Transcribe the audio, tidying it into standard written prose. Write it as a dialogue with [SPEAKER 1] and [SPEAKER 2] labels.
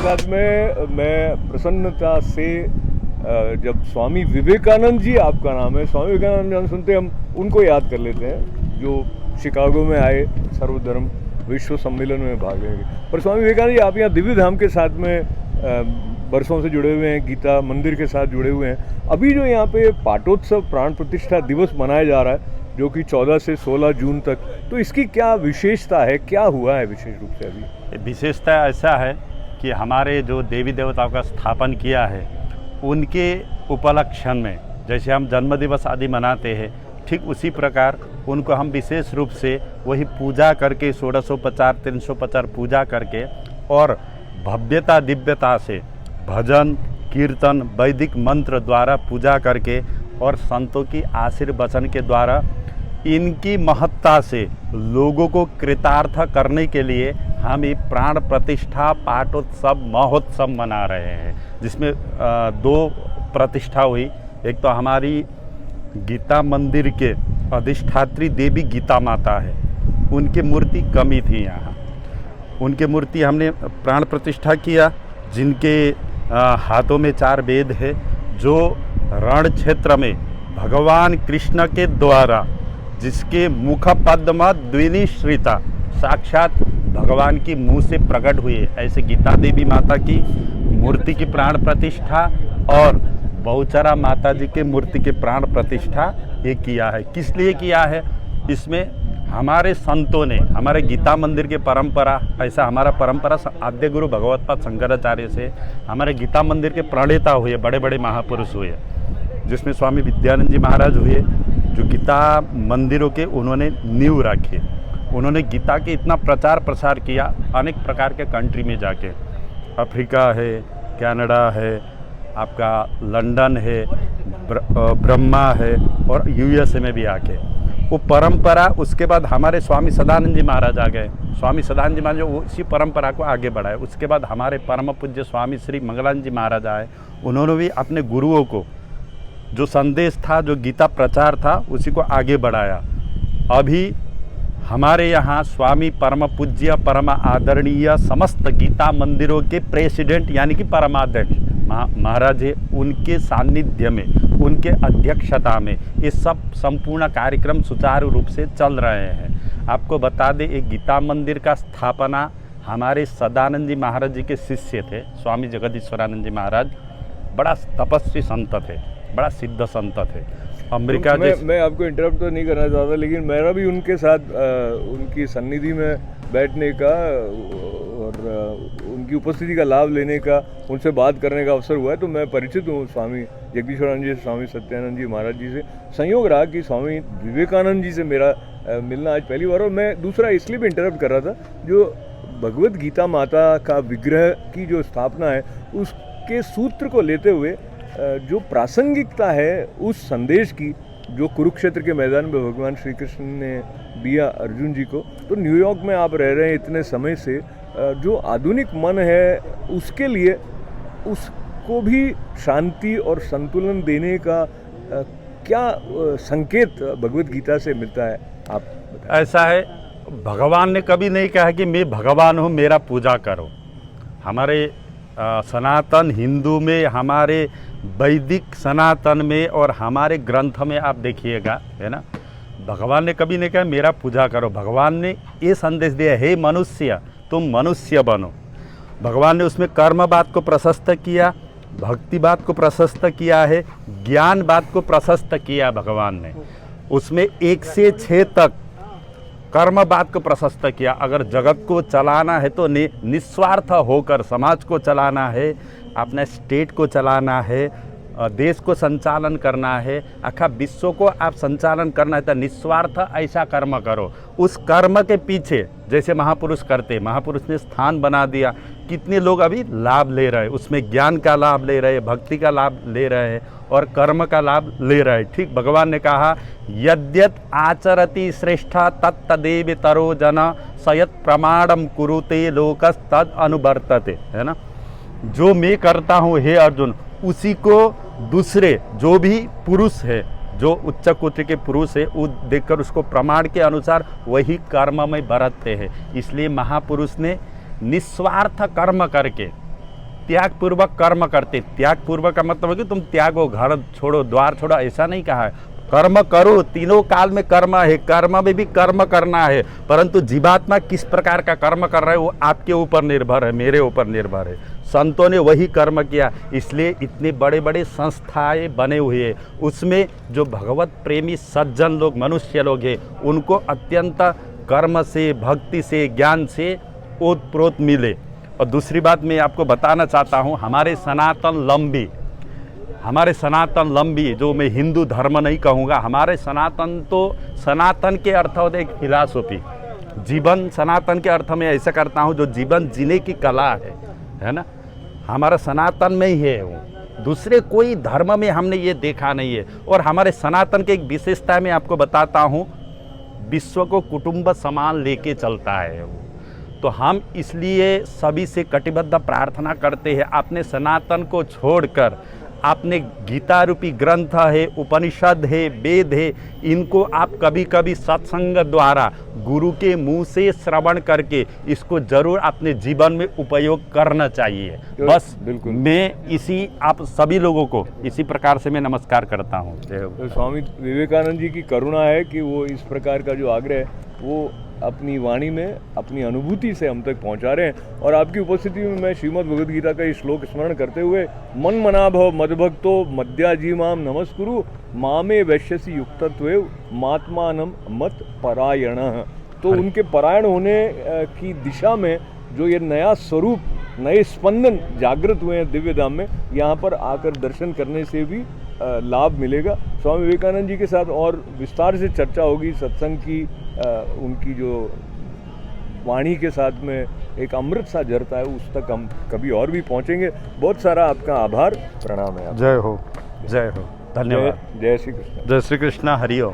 [SPEAKER 1] साथ में मैं प्रसन्नता से जब स्वामी विवेकानंद जी, आपका नाम है, स्वामी विवेकानंद नाम सुनते हम उनको याद कर लेते हैं जो शिकागो में आए सर्वधर्म विश्व सम्मेलन में भाग लेंगे। पर स्वामी विवेकानंद जी आप यहाँ दिव्य धाम के साथ में बरसों से जुड़े हुए हैं, गीता मंदिर के साथ जुड़े हुए हैं। अभी जो यहाँ पे पाटोत्सव प्राण प्रतिष्ठा दिवस मनाया जा रहा है जो कि 14 से 16 जून तक, तो इसकी क्या विशेषता है, क्या हुआ है विशेष रूप से? अभी
[SPEAKER 2] विशेषता ऐसा है कि हमारे जो देवी देवताओं का स्थापन किया है उनके उपलक्ष्य में जैसे हम जन्म दिवस आदि मनाते हैं, ठीक उसी प्रकार उनको हम विशेष रूप से वही पूजा करके 1650 350 पूजा करके और भव्यता दिव्यता से भजन कीर्तन वैदिक मंत्र द्वारा पूजा करके और संतों की आशीर्वचन के द्वारा इनकी महत्ता से लोगों को कृतार्थ करने के लिए हम ये प्राण प्रतिष्ठा पाटोत्सव महोत्सव मना रहे हैं, जिसमें 2 प्रतिष्ठा हुई। एक तो हमारी गीता मंदिर के अधिष्ठात्री देवी गीता माता है, उनकी मूर्ति कमी थी यहाँ, उनके मूर्ति हमने प्राण प्रतिष्ठा किया, जिनके हाथों में 4 वेद है, जो रण क्षेत्र में भगवान कृष्ण के द्वारा जिसके मुख पद्म द्विनिश्रिता साक्षात भगवान की मुँह से प्रकट हुए, ऐसे गीता देवी माता की मूर्ति की प्राण प्रतिष्ठा और बहुचरा माता जी के मूर्ति के प्राण प्रतिष्ठा ये किया है। किस लिए किया है? इसमें हमारे संतों ने, हमारे गीता मंदिर के परंपरा, ऐसा हमारा परंपरा आद्य गुरु भगवत्पाद शंकराचार्य से हमारे गीता मंदिर के प्रणेता हुए बड़े बड़े महापुरुष हुए, जिसमें स्वामी विद्यानंद जी महाराज हुए, जो गीता मंदिरों के उन्होंने नींव रखी। उन्होंने गीता के इतना प्रचार प्रसार किया अनेक प्रकार के कंट्री में जाके, अफ्रीका है, कनाडा है, आपका लंदन है, ब्रह्मा है और यूएसए में भी आके वो परंपरा। उसके बाद हमारे स्वामी सदानंद जी महाराज आ गए, स्वामी सदानंद जी महाराज वो इसी परंपरा को आगे बढ़ाए। उसके बाद हमारे परम पूज्य स्वामी श्री मंगलानंद जी महाराज आए, उन्होंने भी अपने गुरुओं को जो संदेश था, जो गीता प्रचार था, उसी को आगे बढ़ाया। अभी हमारे यहाँ स्वामी परम पूज्य परम आदरणीय समस्त गीता मंदिरों के प्रेसिडेंट यानी कि परमाध्यक्ष महाराज है, उनके सानिध्य में, उनके अध्यक्षता में ये सब संपूर्ण कार्यक्रम सुचारू रूप से चल रहे हैं। आपको बता दें, एक गीता मंदिर का स्थापना हमारे सदानंद जी महाराज जी के शिष्य थे, स्वामी जगदीश्वरानंद जी महाराज। बड़ा तपस्वी संत थे, बड़ा सिद्ध संत थे। अमेरिका
[SPEAKER 1] तो मैं आपको इंटरप्ट तो नहीं करना चाहता, लेकिन मेरा भी उनके साथ उनकी सन्निधि में बैठने का और उनकी उपस्थिति का लाभ लेने का, उनसे बात करने का अवसर हुआ है। तो मैं परिचित हूँ स्वामी जगदीश्वरानंद जी, स्वामी सत्यानंद जी महाराज जी से। संयोग रहा कि स्वामी विवेकानंद जी से मेरा मिलना आज पहली बार। और मैं दूसरा इसलिए भी इंटरप्ट कर रहा था, जो भगवत गीता माता का विग्रह की जो स्थापना है उसके सूत्र को लेते हुए जो प्रासंगिकता है उस संदेश की, जो कुरुक्षेत्र के मैदान में भगवान श्री कृष्ण ने दिया अर्जुन जी को। तो न्यूयॉर्क में आप रह रहे हैं इतने समय से, जो आधुनिक मन है उसके लिए, उसको भी शांति और संतुलन देने का क्या संकेत भगवत गीता से मिलता है? आप बताएं।
[SPEAKER 2] ऐसा है, भगवान ने कभी नहीं कहा कि मैं भगवान हूँ मेरा पूजा करो। हमारे सनातन हिंदू में, हमारे वैदिक सनातन में और हमारे ग्रंथ में आप देखिएगा, है ना, भगवान ने कभी नहीं कहा मेरा पूजा करो। भगवान ने ये संदेश दिया, हे मनुष्य तुम मनुष्य बनो। भगवान ने उसमें कर्म बात को प्रशस्त किया, भक्ति बात को प्रशस्त किया है, ज्ञान बात को प्रशस्त किया भगवान ने। उसमें 1 से 6 तक कर्म बात को प्रशस्त किया। अगर जगत को चलाना है तो निस्वार्थ होकर समाज को चलाना है, अपने स्टेट को चलाना है, देश को संचालन करना है, आखा विश्व को आप संचालन करना है तो निस्वार्थ ऐसा कर्म करो। उस कर्म के पीछे जैसे महापुरुष करते, महापुरुष ने स्थान बना दिया, कितने लोग अभी लाभ ले रहे हैं, उसमें ज्ञान का लाभ ले रहे हैं, भक्ति का लाभ ले रहे हैं और कर्म का लाभ ले रहे हैं। ठीक भगवान ने कहा, यद्यत आचरति श्रेष्ठ तत्तदेव तरो जन सयत प्रमाणम कुरुते लोकस तद अनुवर्तते, है ना। जो मैं करता हूँ हे अर्जुन, उसी को दूसरे जो भी पुरुष है, जो उच्च कोटि के पुरुष है, वो देखकर उसको प्रमाण के अनुसार वही कर्म में बरतते हैं। इसलिए महापुरुष ने निस्वार्थ कर्म करके त्याग पूर्वक कर्म करते। त्याग पूर्वक का मतलब है कि तुम त्यागो, घर छोड़ो, द्वार छोड़ो, ऐसा नहीं कहा है। कर्म करो, तीनों काल में कर्म है, कर्म में भी कर्म करना है, परंतु जीवात्मा किस प्रकार का कर्म कर रहा है वो आपके ऊपर निर्भर है, मेरे ऊपर निर्भर है। संतों ने वही कर्म किया, इसलिए इतने बड़े बड़े संस्थाएं बने हुए हैं। उसमें जो भगवत प्रेमी सज्जन लोग, मनुष्य लोग हैं, उनको अत्यंत कर्म से, भक्ति से, ज्ञान से ओतप्रोत मिले। और दूसरी बात मैं आपको बताना चाहता हूँ, हमारे सनातन लंबी, जो मैं हिंदू धर्म नहीं कहूँगा, हमारे सनातन तो, सनातन के अर्थ होते एक फिलासफी, जीवन सनातन के अर्थ में ऐसा करता हूँ जो जीवन जीने की कला है ना, हमारा सनातन में ही है वो, दूसरे कोई धर्म में हमने ये देखा नहीं है। और हमारे सनातन की एक विशेषता मैं आपको बताता हूँ, विश्व को कुटुंब समान लेके चलता है वो। तो हम इसलिए सभी से कटिबद्ध प्रार्थना करते हैं, अपने सनातन को छोड़कर आपने गीता रूपी ग्रंथ है, उपनिषद है, वेद है, इनको आप कभी कभी सत्संग द्वारा गुरु के मुंह से श्रवण करके इसको जरूर अपने जीवन में उपयोग करना चाहिए। बस बिल्कुल, मैं इसी आप सभी लोगों को इसी प्रकार से मैं नमस्कार करता हूँ।
[SPEAKER 1] तो स्वामी विवेकानंद जी की करुणा है कि वो इस प्रकार का जो आग्रह है वो अपनी वाणी में, अपनी अनुभूति से हम तक पहुंचा रहे हैं। और आपकी उपस्थिति में मैं श्रीमद् भगवद गीता का ये श्लोक स्मरण करते हुए, मन मना भव मद्भक्तो मद्याजीमाम नमस्कुरु मामे वैश्यसी युक्तत्वेव मात्मानम मत परायणः। तो उनके परायण होने की दिशा में जो ये नया स्वरूप, नए स्पंदन जागृत हुए हैं दिव्य धाम में, यहाँ पर आकर दर्शन करने से भी लाभ मिलेगा। स्वामी विवेकानंद जी के साथ और विस्तार से चर्चा होगी सत्संग की, उनकी जो वाणी के साथ में एक अमृत सा झरता है, उस तक हम कभी और भी पहुंचेंगे। बहुत सारा आपका आभार, प्रणाम है।
[SPEAKER 2] जय हो, जय हो, धन्यवाद।
[SPEAKER 1] जय श्री कृष्ण।
[SPEAKER 2] जय श्री कृष्ण, हरि ओम।